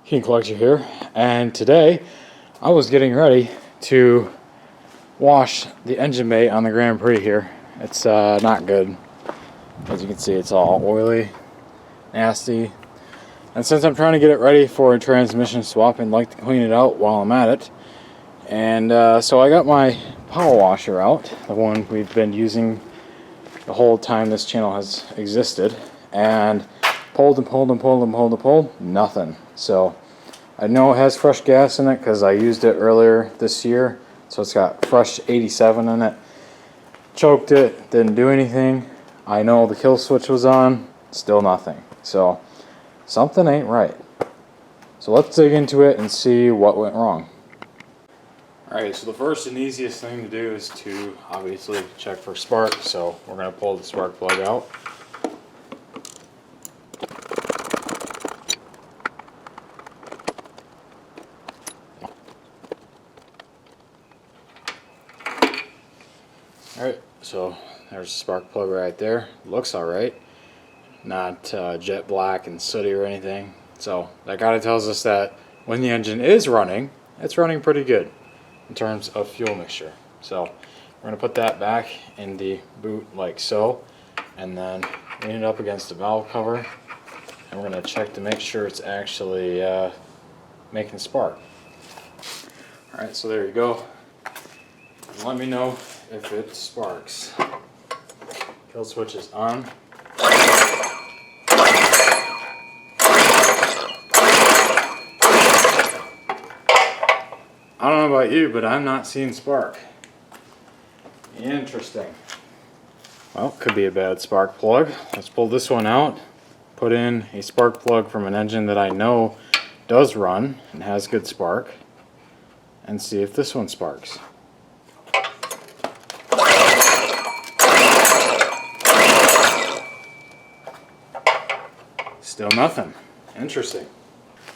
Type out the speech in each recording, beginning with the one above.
Key Collector here, and today I was getting ready to wash the engine bay on the Grand Prix here. It's not good. As you can see, it's all oily, nasty, and since I'm trying to get it ready for a transmission swap, I'd like to clean it out while I'm at it. And so I got my power washer out, the one we've been using the whole time this channel has existed, and pulled and pulled and pulled and pulled and pulled, nothing. So I know it has fresh gas in it because I used it earlier this year, so it's got fresh 87 in it. Choked it, didn't do anything. I know the kill switch was on, still nothing. So something ain't right. So let's dig into it and see what went wrong. Alright, so the first and easiest thing to do is to obviously check for spark. So we're going to pull the spark plug out. Alright, so there's a spark plug right there. Looks alright. Not jet black and sooty or anything. So that kind of tells us that when the engine is running, it's running pretty good in terms of fuel mixture. So we're going to put that back in the boot like so, and then lean it up against the valve cover, and we're going to check to make sure it's actually making spark. Alright, so there you go. Let me know if it sparks. Kill switch is on. I don't know about you, but I'm not seeing spark. Interesting. Well, could be a bad spark plug. Let's pull this one out, put in a spark plug from an engine that I know does run and has good spark, and see if this one sparks. Still nothing. Interesting.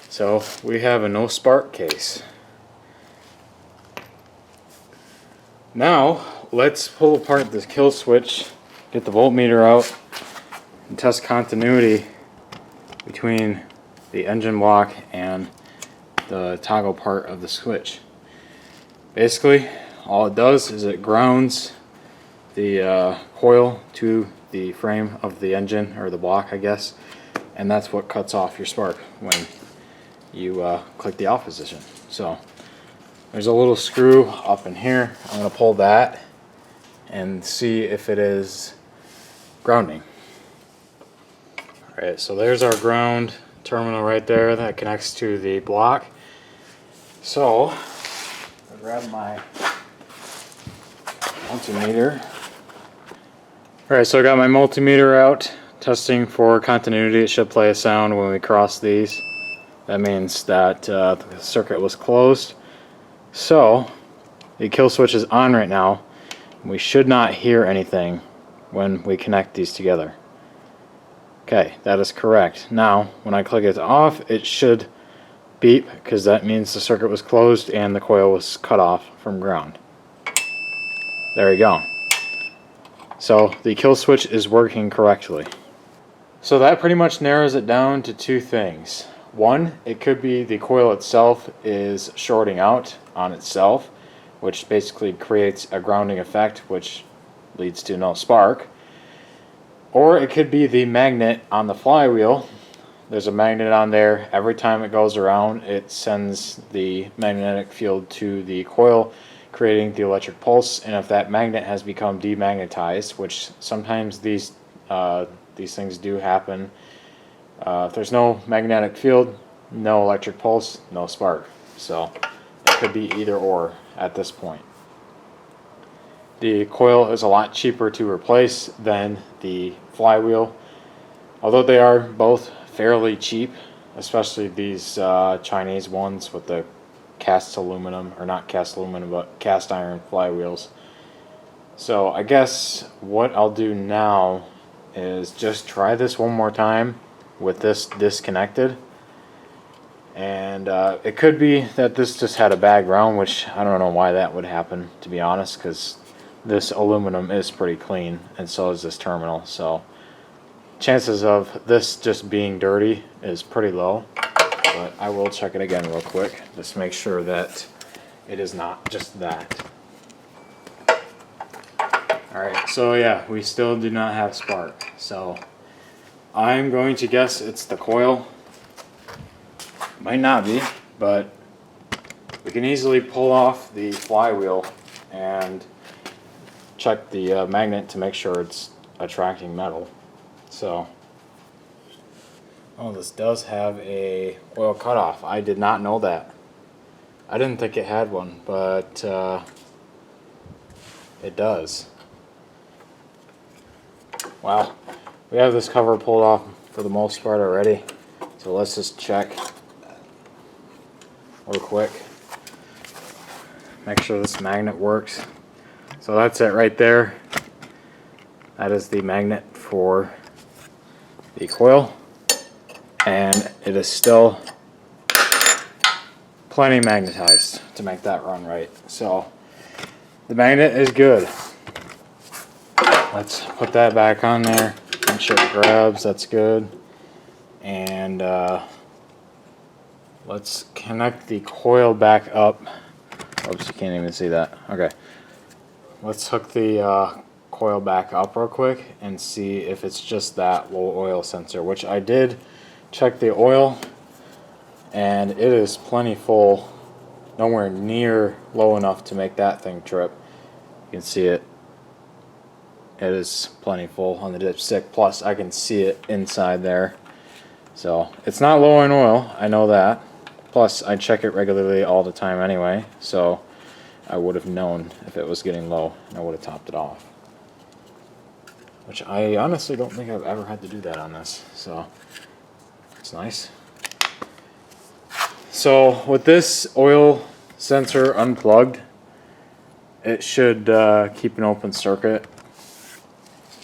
So we have a no spark case. Now let's pull apart this kill switch, get the voltmeter out, and test continuity between the engine block and the toggle part of the switch. Basically, all it does is it grounds the coil to the frame of the engine, or the block I guess, and that's what cuts off your spark when you click the off position. So there's a little screw up in here. I'm going to pull that and see if it is grounding. Alright, so there's our ground terminal right there that connects to the block. So I'll grab my multimeter. Alright, so I got my multimeter out, testing for continuity. It should play a sound when we cross these. That means that the circuit was closed. So the kill switch is on right now. We should not hear anything when we connect these together. Okay, that is correct. Now when I click it off, it should beep, because that means the circuit was closed and the coil was cut off from ground. There you go. So the kill switch is working correctly. So that pretty much narrows it down to two things. One, it could be the coil itself is shorting out on itself, which basically creates a grounding effect, which leads to no spark. Or it could be the magnet on the flywheel. There's a magnet on there. Every time it goes around, it sends the magnetic field to the coil, creating the electric pulse. And if that magnet has become demagnetized, which sometimes these things do happen, if there's no magnetic field, no electric pulse, no spark. So it could be either or at this point. The coil is a lot cheaper to replace than the flywheel, although they are both fairly cheap, especially these Chinese ones with the cast aluminum, or not cast aluminum, but cast iron flywheels. So I guess what I'll do now is just try this one more time with this disconnected, and it could be that this just had a bad ground, which I don't know why that would happen, to be honest, because this aluminum is pretty clean and so is this terminal, so chances of this just being dirty is pretty low. but I will check it again real quick. Just make sure that it is not just that. Alright, so yeah, we still do not have spark. So I'm going to guess it's the coil. Might not be, but we can easily pull off the flywheel and check the magnet to make sure it's attracting metal. So, oh, this does have a oil cutoff. I did not know that. I didn't think it had one, but it does. Wow, we have this cover pulled off for the most part already. So let's just check real quick. Make sure this magnet works. So that's it right there. That is the magnet for the coil, and it is still plenty magnetized to make that run right. So the magnet is good. Let's put that back on there. Make sure it grabs. That's good. And let's connect the coil back up. Oops, you can't even see that. Okay. Let's hook the coil back up real quick and see if it's just that low oil sensor, which I did check the oil and it is plenty full, nowhere near low enough to make that thing trip. You can see it. It is plenty full on the dipstick, plus I can see it inside there. So it's not low in oil, I know that. Plus I check it regularly all the time anyway, so I would have known if it was getting low and I would have topped it off. Which I honestly don't think I've ever had to do that on this, so it's nice. So with this oil sensor unplugged, it should keep an open circuit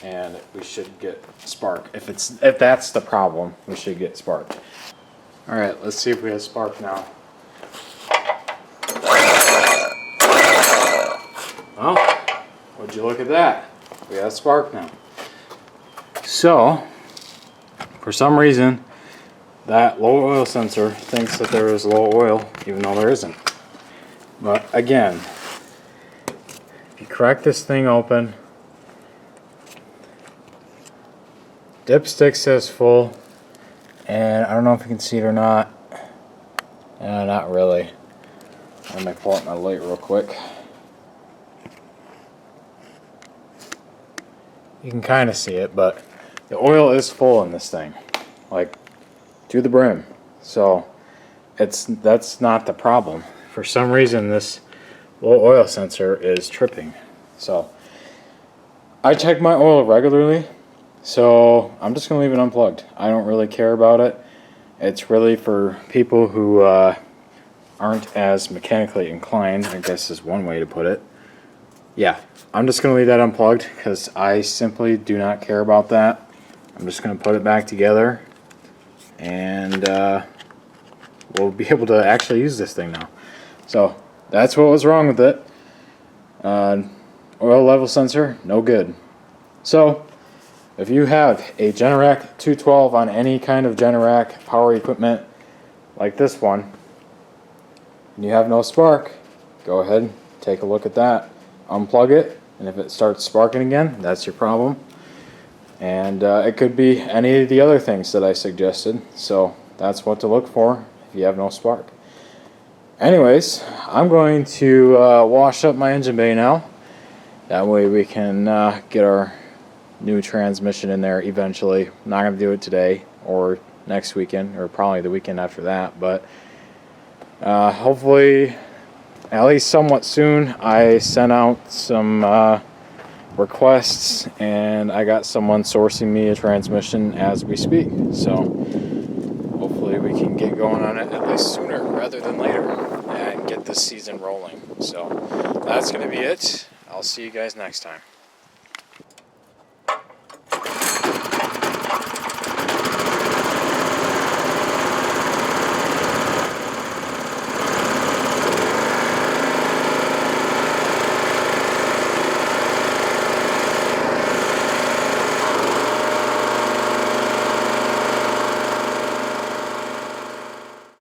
and we should get spark. If that's the problem, we should get spark. Alright, let's see if we have spark now. Well, would you look at that? We have spark now. So, for some reason, that low oil sensor thinks that there is low oil, even though there isn't. But again, if you crack this thing open, dipstick says full, and I don't know if you can see it or not. Not really. Let me pull up my light real quick. You can kind of see it, but the oil is full in this thing, like to the brim. So that's not the problem. For some reason, this low oil sensor is tripping. So I check my oil regularly, so I'm just gonna leave it unplugged. I don't really care about it. It's really for people who aren't as mechanically inclined, I guess is one way to put it. Yeah, I'm just going to leave that unplugged because I simply do not care about that. I'm just going to put it back together and we'll be able to actually use this thing now. So that's what was wrong with it. Oil level sensor, no good. So if you have a Generac 212 on any kind of Generac power equipment like this one and you have no spark, go ahead, take a look at that. Unplug it, and if it starts sparking again, that's your problem. And it could be any of the other things that I suggested, so that's what to look for if you have no spark. Anyways, I'm going to wash up my engine bay now. That way we can get our new transmission in there eventually. I'm not going to do it today or next weekend, or probably the weekend after that, but hopefully at least somewhat soon. I sent out some requests and I got someone sourcing me a transmission as we speak. So hopefully we can get going on it at least sooner rather than later and get this season rolling. So that's going to be it. I'll see you guys next time.